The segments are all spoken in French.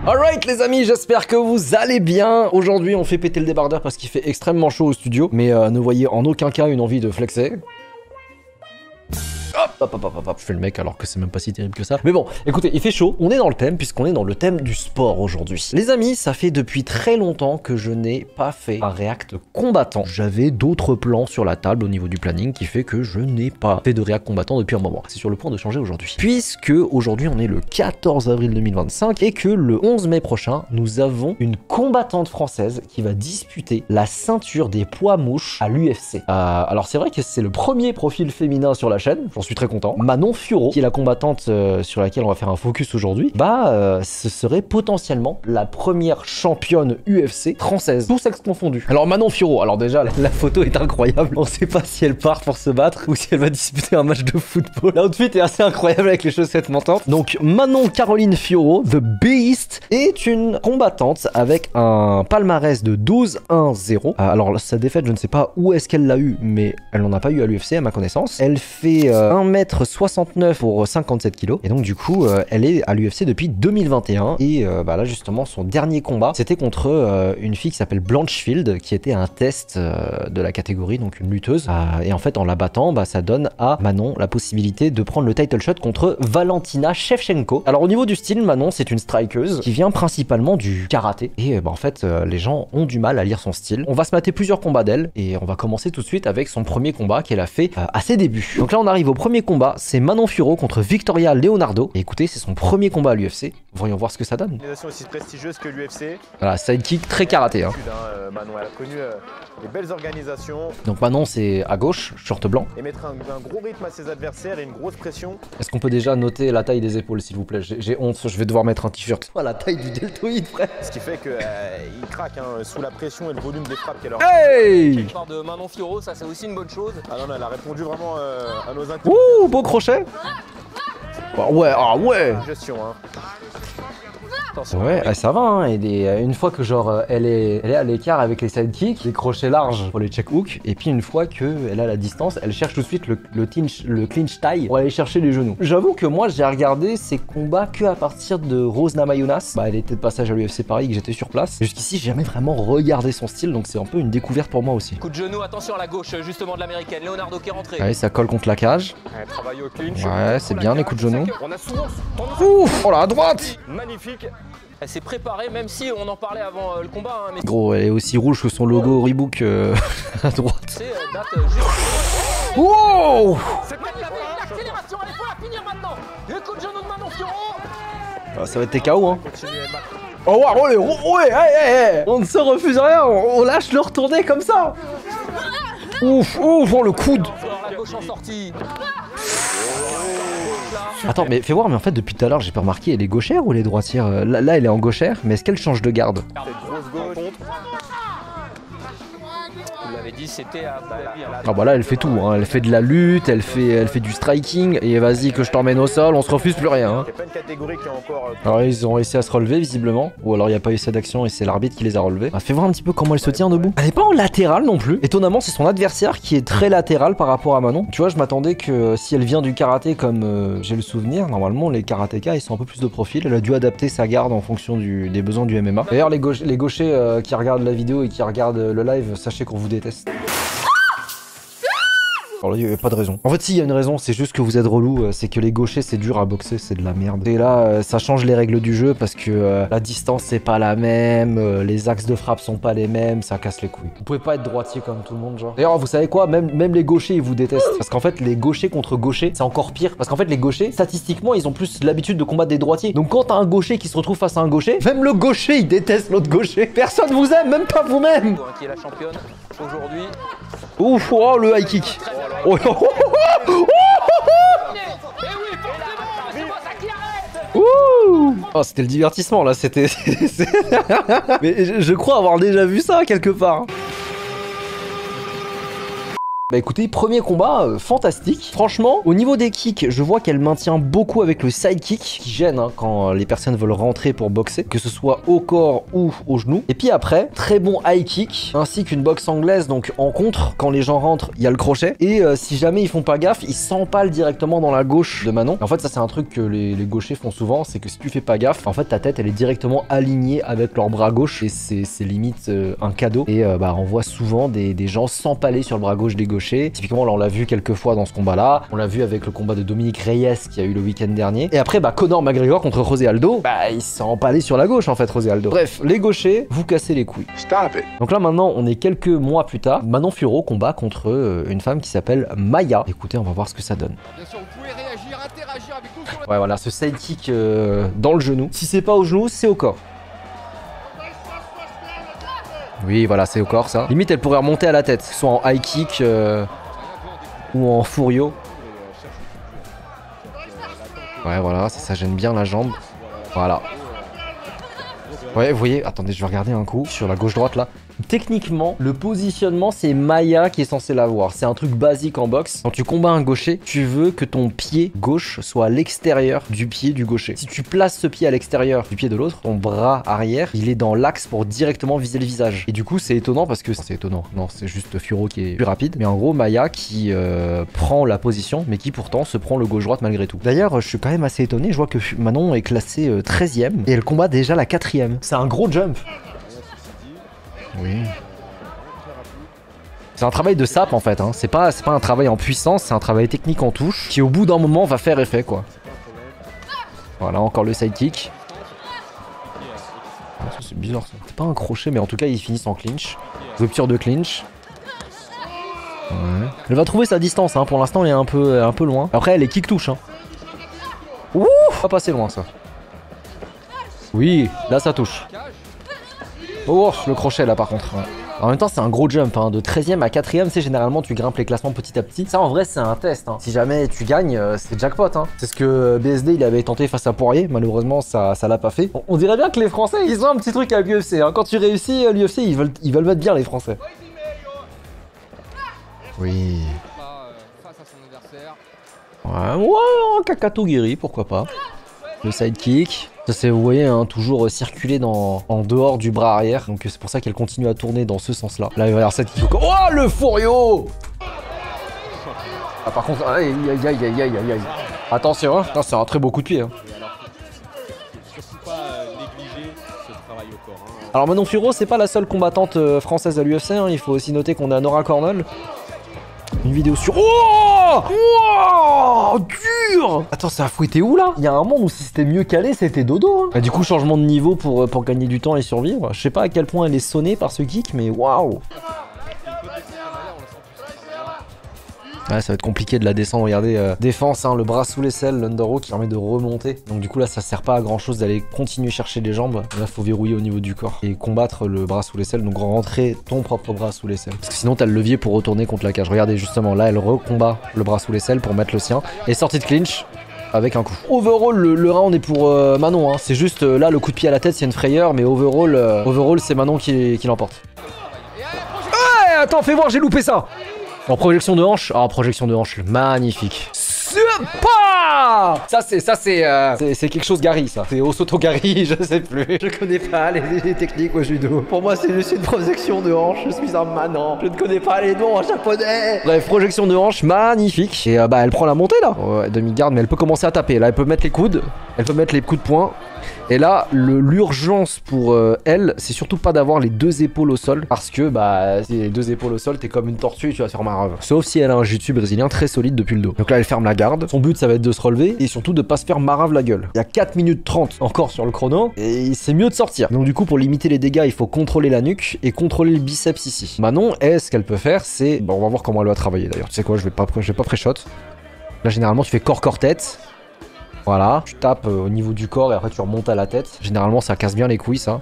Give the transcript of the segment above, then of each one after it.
Alright les amis, j'espère que vous allez bien. Aujourd'hui on fait péter le débardeur parce qu'il fait extrêmement chaud au studio. Mais ne voyez en aucun cas une envie de flexer. Hop, je fais le mec alors que c'est même pas si terrible que ça. Mais bon, écoutez, il fait chaud, on est dans le thème puisqu'on est dans le thème du sport aujourd'hui. Les amis, ça fait depuis très longtemps que je n'ai pas fait un react combattant. J'avais d'autres plans sur la table au niveau du planning qui fait que je n'ai pas fait de react combattant depuis un moment. C'est sur le point de changer aujourd'hui. Puisque aujourd'hui on est le 14 avril 2025 et que le 11 mai prochain, nous avons une combattante française qui va disputer la ceinture des poids mouches à l'UFC. Alors c'est vrai que c'est le premier profil féminin sur la chaîne, j'en suis très content. Manon Fiorot, qui est la combattante sur laquelle on va faire un focus aujourd'hui, ce serait potentiellement la première championne UFC française, tous sexes confondus. Alors Manon Fiorot, alors déjà la photo est incroyable, on sait pas si elle part pour se battre ou si elle va disputer un match de football. L'outfit est assez incroyable avec les chaussettes montantes. Donc Manon Caroline Fiorot, The Beast, est une combattante avec un palmarès de 12-1-0. Alors sa défaite, je ne sais pas où est-ce qu'elle l'a eu, mais elle n'en a pas eu à l'UFC à ma connaissance. Elle fait 1m69 pour 57 kg. Et donc du coup, elle est à l'UFC depuis 2021. Et là justement, son dernier combat, c'était contre une fille qui s'appelle Blanchfield, qui était un test de la catégorie, donc une lutteuse. Et en fait, en la battant, ça donne à Manon la possibilité de prendre le title shot contre Valentina Shevchenko. Alors au niveau du style, Manon, c'est une strikeuse qui vient principalement du karaté. Et en fait, les gens ont du mal à lire son style. On va se mater plusieurs combats d'elle. Et on va commencer tout de suite avec son premier combat qu'elle a fait à ses débuts. Donc là, on arrive au premier combat, c'est Manon Fiorot contre Victoria Leonardo. Et écoutez, c'est son premier combat à l'UFC. Voyons voir ce que ça donne. Une organisation aussi prestigieuse que l'UFC. Voilà, sidekick très karaté. Hein. Manon, elle a connu des belles organisations. Donc Manon, c'est à gauche, short blanc. Et mettre un gros rythme à ses adversaires et une grosse pression. Est-ce qu'on peut déjà noter la taille des épaules, s'il vous plaît? J'ai honte, je vais devoir mettre un t-shirt. Oh, la taille du deltoïde, frère. Ce qui fait qu'il craque sous la pression et le volume des frappes qu'elle a. Hey! Victoire de Manon Fiorot, ça c'est aussi une bonne chose. Ah non, elle a répondu vraiment à nos inquiétudes. Ouh, beau crochet. Ouais, Gestion, hein. Ouais, ça va, hein. Et une fois que genre elle est à l'écart avec les sidekicks, les crochets larges pour les check hooks, et puis une fois qu'elle a la distance, elle cherche tout de suite le clinch tie pour aller chercher les genoux. J'avoue que moi j'ai regardé ces combats que à partir de Rose Namajunas. Elle était de passage à l'UFC Paris, que j'étais sur place. Jusqu'ici j'ai jamais vraiment regardé son style, donc c'est un peu une découverte pour moi aussi. Coup de genou, attention à la gauche justement de l'américaine, Leonardo qui est rentré. Ouais, ça colle contre la cage. Elle travaille au clinch. Ouais, c'est bien les coups de genou. On a souvent... Ouf, oh là, à droite. Magnifique. Elle s'est préparée, même si on en parlait avant le combat. Hein, mais... Gros, elle est aussi rouge que son logo Reebok à droite. C'est date juste... Wow! C'est peut-être l'accélération, il faut la finir maintenant. Le coup de genou de Manon Fiorot. Ça va être TKO, hein. Oh, ouais, on ne se refuse rien, on lâche le retourner comme ça. Ouf, oh le coude. La gauche en sortie. Attends, mais fais voir, mais en fait depuis tout à l'heure j'ai pas remarqué, elle est gauchère ou elle est droitière? Là elle est en gauchère, mais est-ce qu'elle change de garde? Cette grosse gauche. Vous l'avez dit, c'était à... Ah bah là elle fait tout, hein. Elle fait de la lutte, elle fait du striking, et vas-y que je t'emmène au sol, on se refuse plus rien. Hein. Il y a pas une catégorie qui est encore... Alors ils ont réussi à se relever visiblement, ou alors il n'y a pas eu cette action et c'est l'arbitre qui les a relevés. Fais voir un petit peu comment elle se tient debout. Elle est pas en latéral non plus. Étonnamment c'est son adversaire qui est très latéral par rapport à Manon. Tu vois, je m'attendais que si elle vient du karaté comme j'ai le souvenir, normalement les karatékas ils sont un peu plus de profil. Elle a dû adapter sa garde en fonction des besoins du MMA. D'ailleurs les gauchers qui regardent la vidéo et qui regardent le live, sachez qu'on vous déteste. Alors là, il n'y a pas de raison. En fait, si, il y a une raison, c'est juste que vous êtes relou, c'est que les gauchers, c'est dur à boxer, c'est de la merde. Et là, ça change les règles du jeu parce que la distance, c'est pas la même, les axes de frappe sont pas les mêmes, ça casse les couilles. Vous pouvez pas être droitier comme tout le monde, genre. D'ailleurs, vous savez quoi, même les gauchers, ils vous détestent. Parce qu'en fait, les gauchers contre gauchers, c'est encore pire. Parce qu'en fait, les gauchers, statistiquement, ils ont plus l'habitude de combattre des droitiers. Donc quand t'as un gaucher qui se retrouve face à un gaucher, même le gaucher, il déteste l'autre gaucher. Personne vous aime, même pas vous-même. Qui est la championne aujourd'hui. Ouf, oh, le high kick. Oh, oh, oh, oh, oh, oh, oh, c'était le divertissement là, c'était... Mais je crois avoir déjà vu ça quelque part. Bah écoutez, premier combat fantastique. Franchement, au niveau des kicks, je vois qu'elle maintient beaucoup avec le side kick qui gêne hein, quand les personnes veulent rentrer pour boxer, que ce soit au corps ou au genou. Et puis après, très bon high kick ainsi qu'une boxe anglaise, donc en contre, quand les gens rentrent, il y a le crochet. Et si jamais ils font pas gaffe, ils s'empalent directement dans la gauche de Manon. Et en fait, ça c'est un truc que les gauchers font souvent, c'est que si tu fais pas gaffe, en fait ta tête elle est directement alignée avec leur bras gauche et c'est limite un cadeau. Et bah on voit souvent des gens s'empaler sur le bras gauche des gauchers. Typiquement là on l'a vu quelques fois dans ce combat là, on l'a vu avec le combat de Dominique Reyes qui a eu le week-end dernier, et après bah Conor McGregor contre José Aldo, bah il s'est empalé sur la gauche en fait José Aldo. Bref, les gauchers, vous cassez les couilles. Stop it. Donc là maintenant on est quelques mois plus tard, Manon Fiorot combat contre une femme qui s'appelle Maya. Écoutez, on va voir ce que ça donne. Bien sûr, vous pouvez réagir, interagir avec nous sur le... Ouais voilà, ce side kick dans le genou. Si c'est pas au genou, c'est au corps. Oui voilà, c'est au corps ça. Limite elle pourrait remonter à la tête, soit en high kick ou en furio. Ouais voilà, ça gêne bien la jambe. Voilà. Ouais vous voyez, attendez je vais regarder un coup sur la gauche-droite là. Techniquement, le positionnement, c'est Maya qui est censé l'avoir. C'est un truc basique en boxe. Quand tu combats un gaucher, tu veux que ton pied gauche soit à l'extérieur du pied du gaucher. Si tu places ce pied à l'extérieur du pied de l'autre, ton bras arrière, il est dans l'axe pour directement viser le visage. Et du coup, c'est étonnant parce que... C'est étonnant. Non, c'est juste Fiorot qui est plus rapide. Mais en gros, Maya qui prend la position, mais qui pourtant se prend le gauche-droite malgré tout. D'ailleurs, je suis quand même assez étonné. Je vois que Manon est classée 13e et elle combat déjà la 4e. C'est un gros jump. Oui. C'est un travail de sap en fait, hein. C'est pas un travail en puissance, c'est un travail technique en touche qui au bout d'un moment va faire effet quoi. Voilà, encore le side kick. Ah, c'est bizarre ça. C'est pas un crochet mais en tout cas ils finissent en clinch. Rupture de clinch. Ouais. Elle va trouver sa distance, hein. Pour l'instant elle est un peu loin. Après elle est kick touche. Hein. Ouh, pas passer loin ça. Oui, là ça touche. Oh, le crochet là par contre. Ouais. En même temps, c'est un gros jump. Hein. De 13e à 4e, c'est généralement tu grimpes les classements petit à petit. Ça, en vrai, c'est un test. Hein. Si jamais tu gagnes, c'est jackpot. Hein. C'est ce que BSD il avait tenté face à Poirier. Malheureusement, ça l'a pas fait. On dirait bien que les Français, ils ont un petit truc avec l'UFC. Hein. Quand tu réussis, l'UFC, ils veulent mettre bien les Français. Oui. Face à son adversaire. Ouais, Kakato Guiri, pourquoi pas. Le side kick. Ça c'est, vous voyez, hein, toujours circuler en dehors du bras arrière. Donc c'est pour ça qu'elle continue à tourner dans ce sens-là. Là, il va y avoir cette kick. Oh, le Furio! Ah, par contre, aïe. Attention, hein. C'est un très beau coup de pied. Hein. Surtout pas négliger ce travail au corps. Hein. Alors Manon Fiorot, c'est pas la seule combattante française à l'UFC. Hein. Il faut aussi noter qu'on a Nora Cornell. Une vidéo sur... Oh, oh, dur. Attends, ça a fouetté où là? Il y a un monde où si c'était mieux calé, c'était dodo. Hein. Et du coup, changement de niveau pour gagner du temps et survivre. Je sais pas à quel point elle est sonnée par ce kick, mais waouh. Ouais, ça va être compliqué de la descendre. Regardez, défense, hein, le bras sous l'aisselle, l'underhook qui permet de remonter. Donc du coup là, ça sert pas à grand chose d'aller continuer chercher les jambes. Là, faut verrouiller au niveau du corps et combattre le bras sous l'aisselle. Donc rentrer ton propre bras sous l'aisselle. Parce que sinon, t'as le levier pour retourner contre la cage. Regardez justement, là, elle recombat le bras sous l'aisselle pour mettre le sien. Et sortie de clinch avec un coup. Overall, le round est pour Manon. Hein. C'est juste là, le coup de pied à la tête, c'est une frayeur. Mais overall c'est Manon qui l'emporte. Ouais, attends, fais voir, j'ai loupé ça. En projection de hanche, projection de hanche, magnifique. Super. Ça c'est quelque chose Gary ça. C'est Osoto Gary, je sais plus. Je connais pas les techniques au judo. Pour moi c'est juste une projection de hanche. Je suis un manant. Je ne connais pas les noms en japonais. Bref, projection de hanche magnifique. Et bah elle prend la montée là. Ouais, demi-garde, mais elle peut commencer à taper. Là elle peut mettre les coudes. Elle peut mettre les coups de poing. Et là, l'urgence pour elle, c'est surtout pas d'avoir les deux épaules au sol. Parce que, bah, si les deux épaules au sol, t'es comme une tortue et tu vas faire marave. Sauf si elle a un jiu-jitsu brésilien très solide depuis le dos. Donc là, elle ferme la garde. Son but, ça va être de se relever et surtout de pas se faire marave la gueule. Il y a 4 minutes 30 encore sur le chrono. Et c'est mieux de sortir. Donc du coup, pour limiter les dégâts, il faut contrôler la nuque et contrôler le biceps ici. Manon, ce qu'elle peut faire, c'est... Bon, on va voir comment elle va travailler d'ailleurs. Tu sais quoi, je vais pas pré-shot. Là, généralement, tu fais corps-tête. Voilà, tu tapes au niveau du corps et après tu remontes à la tête. Généralement ça casse bien les couilles ça.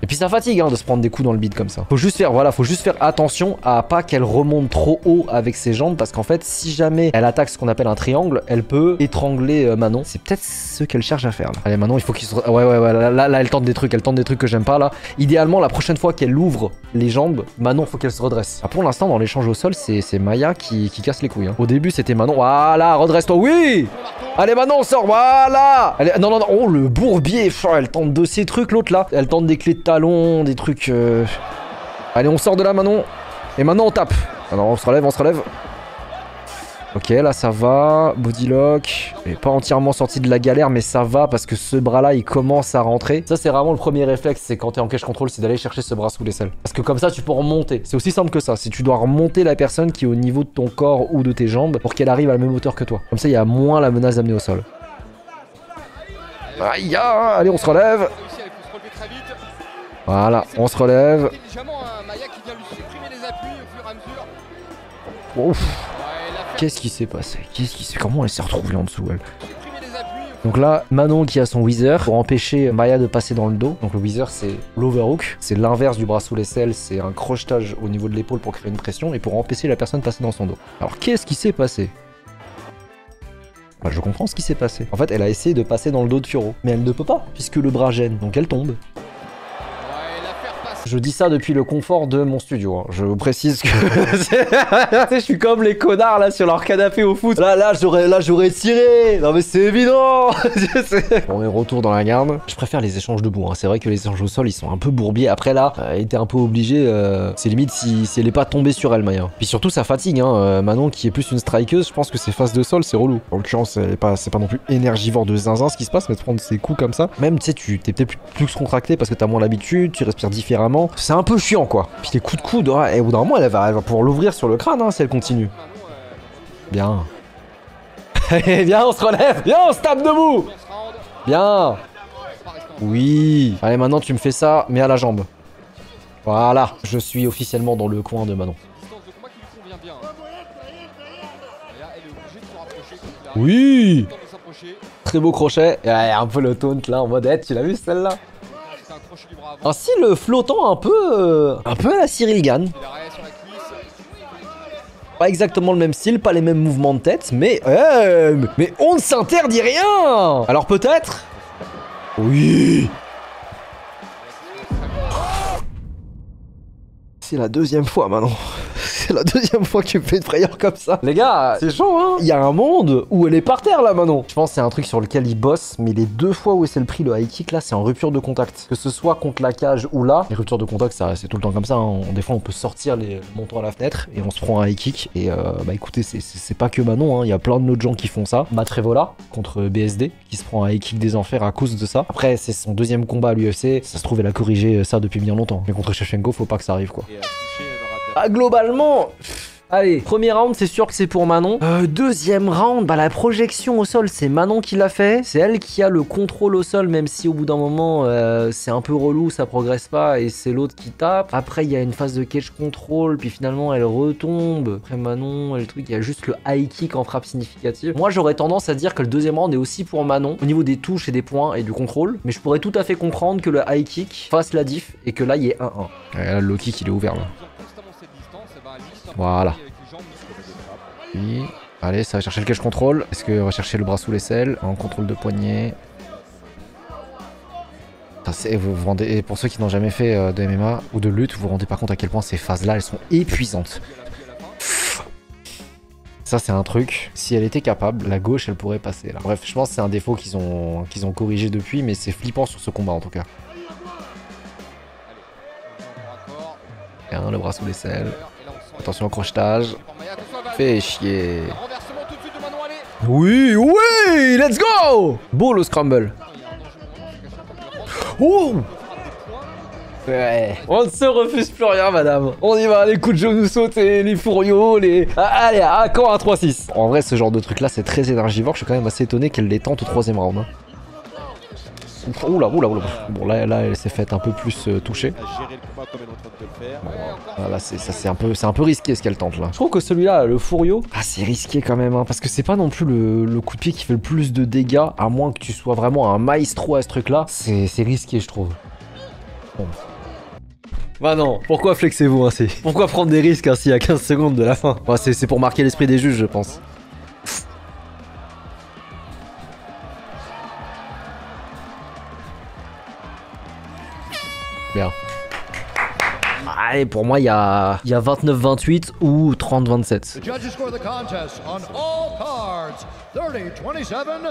Et puis ça fatigue hein, de se prendre des coups dans le bide comme ça. Faut juste faire, voilà, faut juste faire attention à pas qu'elle remonte trop haut avec ses jambes parce qu'en fait, si jamais elle attaque ce qu'on appelle un triangle, elle peut étrangler Manon. C'est peut-être ce qu'elle cherche à faire là. Allez, Manon, il faut qu'il se... Ouais, là, elle tente des trucs que j'aime pas là. Idéalement, la prochaine fois qu'elle ouvre les jambes, Manon, faut qu'elle se redresse. Ah, pour l'instant, dans l'échange au sol, c'est Maya qui casse les couilles. Hein. Au début, c'était Manon. Voilà, redresse-toi, oui. Allez, Manon, sort, voilà. Allez, non, oh, le bourbier, elle tente de ces trucs, l'autre là. Elle tente des clés de talon, des trucs... Allez, on sort de là, Manon. Et maintenant, on tape. Alors, on se relève. Ok, là, ça va. Bodylock. Elle est pas entièrement sorti de la galère, mais ça va parce que ce bras-là, il commence à rentrer. Ça, c'est vraiment le premier réflexe. C'est quand t'es en cache control, c'est d'aller chercher ce bras sous l'aisselle. Parce que comme ça, tu peux remonter. C'est aussi simple que ça. Si tu dois remonter la personne qui est au niveau de ton corps ou de tes jambes pour qu'elle arrive à la même hauteur que toi. Comme ça, il y a moins la menace d'amener au sol. Aïe, allez, on se relève. Voilà, on se relève. Ouf. Qu'est-ce qui s'est passé? Comment elle s'est retrouvée en dessous, elle? Donc là, Manon qui a son Wither pour empêcher Maya de passer dans le dos. Donc le Wither, c'est l'overhook. C'est l'inverse du bras sous l'aisselle. C'est un crochetage au niveau de l'épaule pour créer une pression et pour empêcher la personne de passer dans son dos. Alors, qu'est-ce qui s'est passé? Bah, je comprends ce qui s'est passé. En fait, elle a essayé de passer dans le dos de Fioro. Mais elle ne peut pas, puisque le bras gêne. Donc elle tombe. Je dis ça depuis le confort de mon studio. Hein. Je vous précise que je suis comme les connards là sur leur canapé au foot. Là j'aurais tiré. Non mais c'est évident. On est retour dans la garde. Je préfère les échanges debout. Hein. C'est vrai que les échanges au sol ils sont un peu bourbiers. Après là, elle était un peu obligée. C'est limite si elle est pas tombée sur elle, Maya. Puis surtout ça fatigue. Hein. Manon qui est plus une strikeuse, je pense que ses phases de sol c'est relou. En l'occurrence c'est pas non plus énergivore de zinzin ce qui se passe, mais de prendre ses coups comme ça. Même tu sais t'es peut-être plus contracté parce que t'as moins l'habitude, tu respires différemment. C'est un peu chiant quoi. Puis les coups de coude, et au bout d'un moment elle va pouvoir l'ouvrir sur le crâne hein, si elle continue. Bien. Viens, on se relève. Viens, on se tape debout. Bien. Oui. Allez, maintenant tu me fais ça, mais à la jambe. Voilà. Je suis officiellement dans le coin de Manon. Oui. Très beau crochet. Et un peu le taunt là en mode tu l'as vu celle-là? Un style flottant un peu à la Cyril Gann. Pas exactement le même style, pas les mêmes mouvements de tête, mais on ne s'interdit rien. Alors peut-être. Oui. C'est la deuxième fois maintenant. C'est la deuxième fois que tu me fais une frayeur comme ça. Les gars, c'est chaud, hein. Il y a un monde où elle est par terre, là, Manon. Je pense que c'est un truc sur lequel il bosse, mais les deux fois où c'est le prix, le high kick, là, c'est en rupture de contact. Que ce soit contre la cage ou là. Les ruptures de contact, c'est tout le temps comme ça. Hein. Des fois, on peut sortir les montants à la fenêtre et on se prend un high kick. Et bah écoutez, c'est pas que Manon, hein. Il y a plein d'autres gens qui font ça. Matt Revola contre BSD, qui se prend un high kick des enfers à cause de ça. Après, c'est son deuxième combat à l'UFC. Ça se trouve, elle a corrigé ça depuis bien longtemps. Mais contre Shevchenko, faut pas que ça arrive, quoi. Ah, globalement, allez, premier round, c'est sûr que c'est pour Manon. Deuxième round, bah la projection au sol, c'est Manon qui l'a fait. C'est elle qui a le contrôle au sol, même si au bout d'un moment, c'est un peu relou, ça progresse pas, et c'est l'autre qui tape. Après, il y a une phase de cage control, puis finalement, elle retombe. Après Manon, le truc, il y a juste le high kick en frappe significative. Moi, j'aurais tendance à dire que le deuxième round est aussi pour Manon, au niveau des touches et des points et du contrôle. Mais je pourrais tout à fait comprendre que le high kick fasse la diff, et que là, il y ait 1-1. Et là, le low kick, il est ouvert, là. Voilà. Oui. Allez, ça va chercher le catch control. Est-ce que va chercher le bras sous l'aisselle en contrôle de poignet? Vous vous rendez, et pour ceux qui n'ont jamais fait de MMA ou de lutte, vous vous rendez pas compte à quel point ces phases-là, elles sont épuisantes. Ça, c'est un truc. Si elle était capable, la gauche, elle pourrait passer là. Bref, je pense que c'est un défaut qu'ils ont corrigé depuis, mais c'est flippant sur ce combat en tout cas. Bien, le bras sous l'aisselle. Attention au crochetage. Fais chier. Oui, oui, let's go. Beau le scramble. Oh. Ouais. On ne se refuse plus rien, madame. On y va, les coups de genou sautés, les fourrios, les... Ah, allez, à quand un 3-6. En vrai, ce genre de truc là, c'est très énergivore. Je suis quand même assez étonné qu'elle les tente au troisième round. Hein. Oula. Bon, là, elle s'est faite un peu plus toucher. Bon, là, c'est un peu risqué ce qu'elle tente là. Je trouve que celui-là, le Furio, c'est risqué quand même, hein, parce que c'est pas non plus le coup de pied qui fait le plus de dégâts, à moins que tu sois vraiment un maestro à ce truc-là. C'est risqué, je trouve. Bon. Bah non, pourquoi flexez-vous ainsi? Pourquoi prendre des risques ainsi à 15 secondes de la fin? Bah, c'est pour marquer l'esprit des juges, je pense. Bien. Allez, pour moi, il y a 29-28 ou 30-27.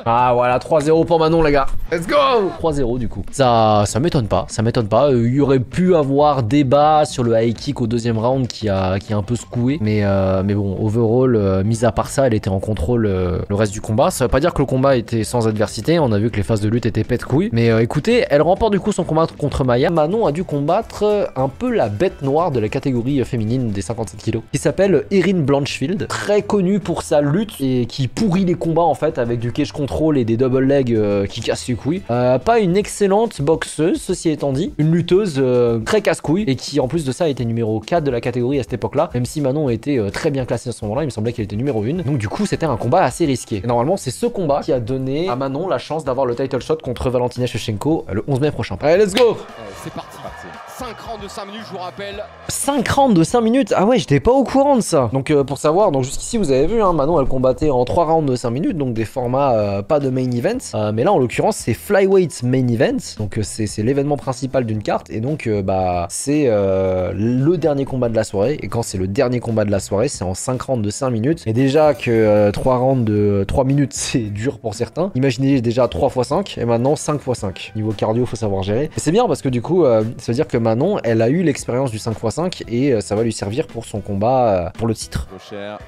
Ah voilà, 3-0 pour Manon, les gars. Let's go! 3-0 du coup. Ça m'étonne pas, ça m'étonne pas. Il y aurait pu avoir débat sur le high kick au deuxième round qui a un peu secoué. Mais bon, overall, mis à part ça, elle était en contrôle le reste du combat. Ça veut pas dire que le combat était sans adversité. On a vu que les phases de lutte étaient pète-couilles. Mais écoutez, elle remporte du coup son combat contre Maya. Manon a dû combattre un peu la bête noire de la catégorie féminine des 57 kilos, qui s'appelle Erin Blanchfield, très connue pour sa lutte et qui pourrit les combats en fait avec du cage control et des double legs qui cassent les couilles. Pas une excellente boxeuse, ceci étant dit, une lutteuse très casse-couille et qui en plus de ça était numéro 4 de la catégorie à cette époque-là, même si Manon était très bien classée à ce moment-là, il me semblait qu'elle était numéro 1. Donc du coup c'était un combat assez risqué. Et normalement c'est ce combat qui a donné à Manon la chance d'avoir le title shot contre Valentina Shevchenko le 11 mai prochain. Allez, let's go! C'est parti. 5 rounds de 5 minutes, je vous rappelle. 5 rounds de 5 minutes? Ah ouais, j'étais pas au courant de ça. Donc pour savoir, donc jusqu'ici vous avez vu, hein, Manon elle combattait en 3 rounds de 5 minutes, donc des formats pas de main event. Mais là en l'occurrence c'est flyweight main event, donc c'est l'événement principal d'une carte. Et donc bah c'est le dernier combat de la soirée. Et quand c'est le dernier combat de la soirée, c'est en 5 rounds de 5 minutes. Et déjà que 3 rounds de 3 minutes c'est dur pour certains. Imaginez déjà 3 x 5 et maintenant 5 x 5. Niveau cardio faut savoir gérer. Et c'est bien parce que du coup ça veut dire que Manon elle a eu l'expérience du 5 x 5 et ça va lui servir pour son combat pour le titre. Cher.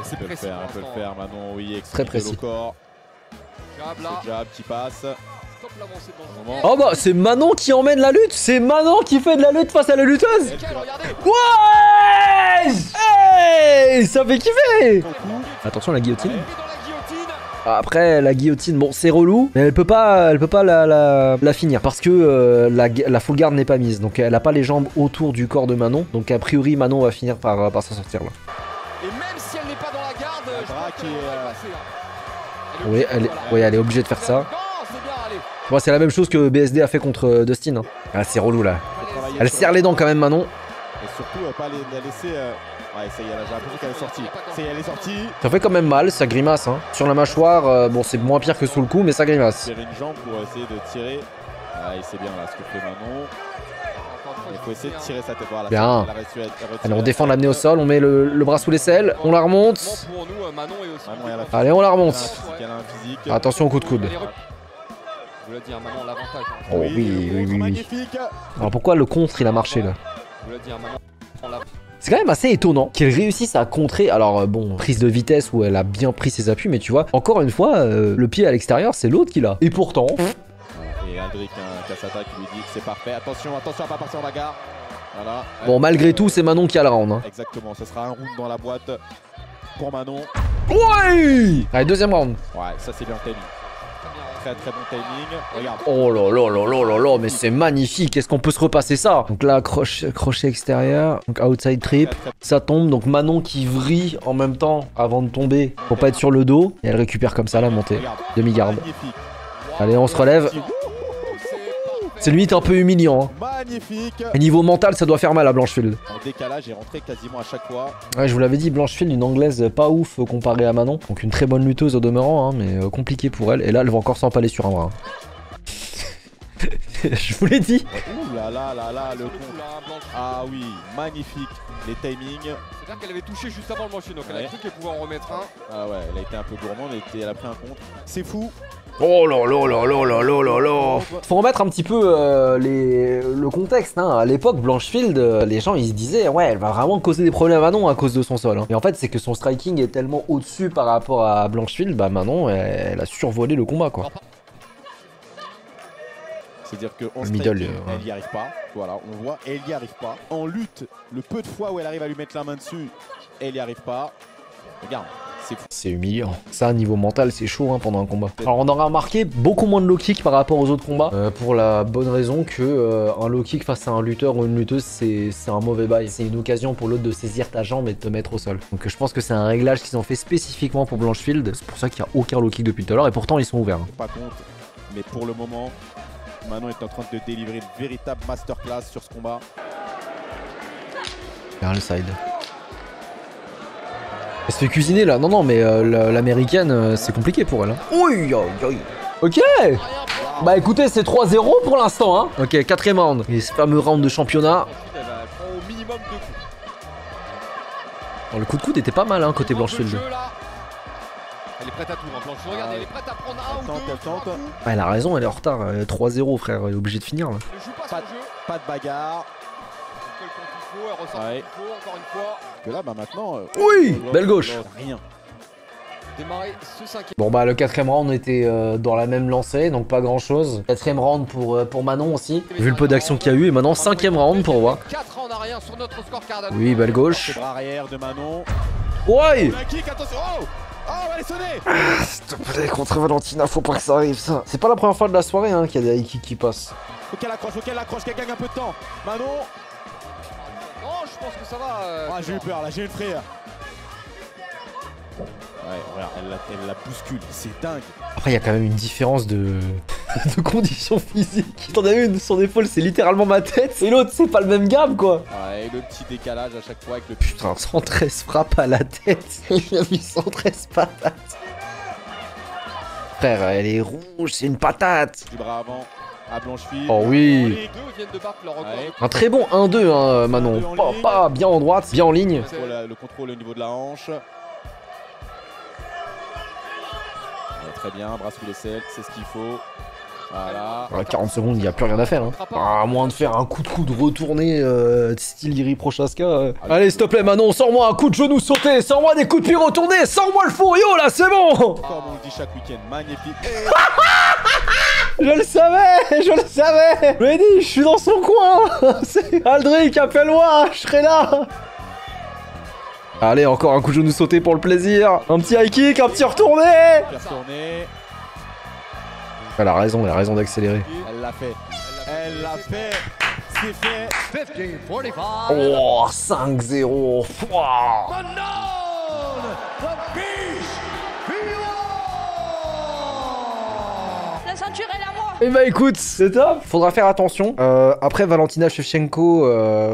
C'est précis. Elle peut le faire, Manon, oui, très précis. Jab là. Jab qui passe. Stop l'avancée de Oh bah c'est Manon qui emmène la lutte. C'est Manon qui fait de la lutte face à la lutteuse. Ouais. Hey, ça fait kiffer. Attention la guillotine. Après la guillotine, bon c'est relou, mais elle peut pas la finir parce que la full guard n'est pas mise, donc elle a pas les jambes autour du corps de Manon, donc a priori Manon va finir par s'en sortir là. Et même si elle n'est pas dans la garde, je crois qu'elle oui, elle est obligée de faire ça. Bon, c'est la même chose que BSD a fait contre Dustin. Hein. Ah c'est relou là. Elle serre les dents quand même Manon. Et surtout pas la laisser. Ouais, ça y est, j'ai l'impression qu'elle est sortie. Ça y est, elle est sortie. Ça fait quand même mal, ça grimace. Hein. Sur la mâchoire, bon, c'est moins pire que sous le coup, mais ça grimace. Tirer une jambe pour essayer de tirer. Ah, et c'est bien là ce que fait Manon. Il faut essayer de tirer sa tête. Voilà, bien. Allez, on défend l'amener au sol, on met le bras sous l'aisselle, on la remonte. Allez, on la remonte. Attention au coup de coude. Oh oui. Alors pourquoi le contre il a marché là? C'est quand même assez étonnant qu'elle réussisse à contrer. Alors bon, prise de vitesse où elle a bien pris ses appuis, mais tu vois, encore une fois, le pied à l'extérieur, c'est l'autre qui l'a. Et pourtant... Et Aldric, Cassata qui lui dit que c'est parfait. Attention à pas partir en bagarre. Voilà. Bon, malgré tout, c'est Manon qui a le round. Hein. Exactement, ce sera un round dans la boîte pour Manon. Ouais. Allez, deuxième round. Ouais, ça c'est bien le timing. Très bon timing. Regarde. Oh là, mais c'est magnifique. Est-ce qu'on peut se repasser ça? Donc là, crochet extérieur, donc outside trip. Ça tombe, donc Manon qui vrille en même temps avant de tomber pour pas être sur le dos. Et elle récupère comme ça la montée. Demi-garde. Allez, on se relève. C'est limite un peu humiliant. Hein. Magnifique. Et niveau mental, ça doit faire mal à Blanchfield. En décalage, est rentré quasiment à chaque fois. Ouais, je vous l'avais dit, Blanchfield, une anglaise pas ouf comparée à Manon. Donc une très bonne lutteuse au demeurant, hein, mais compliqué pour elle. Et là, elle va encore s'empaler sur un bras. Je vous l'ai dit. Ouh là, le coup. Ah oui, magnifique. Les timings. C'est-à-dire qu'elle avait touché juste avant le manche, donc elle a cru qu'elle pouvait en remettre un. Ah ouais, elle a été un peu gourmande, elle a pris un contre. C'est fou. Oh là là. Faut remettre un petit peu le contexte. Hein. À l'époque, Blanchfield, les gens ils se disaient ouais, elle va vraiment causer des problèmes à Manon à cause de son sol. Hein. Et en fait, c'est que son striking est tellement au-dessus par rapport à Blanchfield, bah Manon, elle a survolé le combat quoi. C'est-à-dire qu'en striking, elle n'y arrive pas. Voilà, on voit, elle n'y arrive pas. En lutte, le peu de fois où elle arrive à lui mettre la main dessus, elle n'y arrive pas. Regarde. C'est humiliant. Ça, niveau mental, c'est chaud hein, pendant un combat. Alors, on aura remarqué beaucoup moins de low kick par rapport aux autres combats. Pour la bonne raison que un low kick face à un lutteur ou une lutteuse, c'est un mauvais bail. C'est une occasion pour l'autre de saisir ta jambe et de te mettre au sol. Donc, je pense que c'est un réglage qu'ils ont fait spécifiquement pour Blanchfield. C'est pour ça qu'il n'y a aucun low kick depuis tout à l'heure. Et pourtant, ils sont ouverts. Pas compte, mais pour le moment, Manon est en train de délivrer une véritable masterclass sur ce combat. Bien le side. Elle se fait cuisiner là. Non, non, mais l'américaine, c'est compliqué pour elle. Hein. Oui, ok. Bah écoutez, c'est 3-0 pour l'instant. Hein. Ok, 4ème round. Et ce fameux round de championnat. Au minimum 2 coups. Alors, le coup de coude était pas mal hein, côté Blanchfield. Elle est prête à tout, hein, Blanchfield. Regardez, elle est prête à prendre un ou deux. Ah, elle a raison, elle est en retard. 3-0, frère. Elle est obligée de finir là. Elle joue Pas de bagarre. Elle colle quand il faut, elle ressort quand il faut, encore une fois. Que là, bah maintenant. Oui, belle gauche. Rien. Démarrer ce 5e. Bon bah le 4ème round était dans la même lancée, donc pas grand chose. 4ème round pour Manon aussi, vu le peu d'action qu'il y a eu. Et maintenant 5ème round pour voir. 4 en arrière sur notre scorecard. Oui, belle gauche. Bras arrière de Manon. Ouais. Un kick, attention. Oh, elle est sonnée. S'il te plaît, contre Valentina, faut pas que ça arrive ça. C'est pas la première fois de la soirée hein, qu'il y a des high kicks qui passent. Faut qu'elle accroche, qu'elle gagne un peu de temps. Manon. Non, je pense que ça va. J'ai eu peur là, j'ai eu le frère. Ouais, regarde, elle la bouscule, c'est dingue. Après, il y a quand même une différence de conditions physiques. T'en as une, son épaule, c'est littéralement ma tête. Et l'autre, c'est pas le même gamme, quoi. Ouais, et le petit décalage à chaque fois avec le... Putain, 113 frappes à la tête. Il a mis 113 patates. Frère, elle est rouge, c'est une patate. Du bras avant à Blanchfield. Oh oui. Les deux viennent de battre leur record. Ouais. Un très bon 1-2, hein, Manon. Pas bien en droite, bien en ligne. Le contrôle au niveau de la hanche. Très bien, bras sous l'aisselle, c'est ce qu'il faut. Voilà. À 40 secondes, il n'y a plus rien à faire. Hein. À moins de faire un coup de coude retourné style Iri Prochaska. Allez, s'il te plaît, Manon, sors-moi un coup de genou sauté, sors-moi des coups de pied retournés, sors-moi le fourrio là, c'est bon. Comme on le dit chaque week-end, magnifique. Je le savais, je le savais. Je l'ai dit, je suis dans son coin. C'est Aldric, appelle-moi, je serai là. Allez, encore un coup de genou sauté pour le plaisir. Un petit high kick, un petit retourné. Elle a raison d'accélérer. Elle l'a fait. Elle l'a fait. C'est fait. Oh, 5-0. La ceinture est à moi. Eh bah écoute, c'est top. Faudra faire attention. Après Valentina Shevchenko,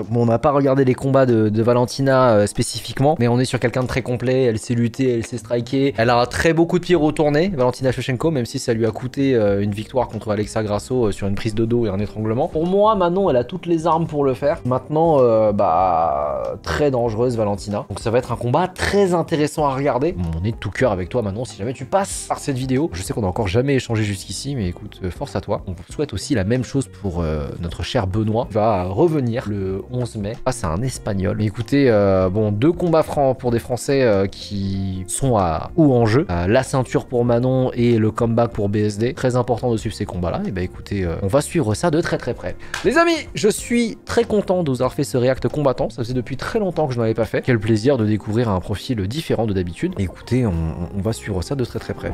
bon, on n'a pas regardé les combats de Valentina spécifiquement, mais on est sur quelqu'un de très complet. Elle sait lutter, elle sait striker. Elle a un très beau coup de pied retourné, Valentina Shevchenko, même si ça lui a coûté une victoire contre Alexa Grasso sur une prise de dos et un étranglement. Pour moi, Manon, elle a toutes les armes pour le faire. Maintenant, bah, très dangereuse Valentina. Donc ça va être un combat très intéressant à regarder. On est de tout cœur avec toi, Manon, si jamais tu passes par cette vidéo. Je sais qu'on a encore jamais échangé jusqu'ici, mais écoute, force à toi. On souhaite aussi la même chose pour notre cher Benoît, qui va revenir le 11 mai face à un Espagnol. Mais écoutez, bon, 2 combats francs pour des Français qui sont à ou en jeu. La ceinture pour Manon et le comeback pour BSD. Très important de suivre ces combats-là. Et bah écoutez, on va suivre ça de très près. Les amis, je suis très content de vous avoir fait ce react combattant. Ça faisait depuis très longtemps que je n'en avais pas fait. Quel plaisir de découvrir un profil différent de d'habitude. Écoutez, on va suivre ça de très près.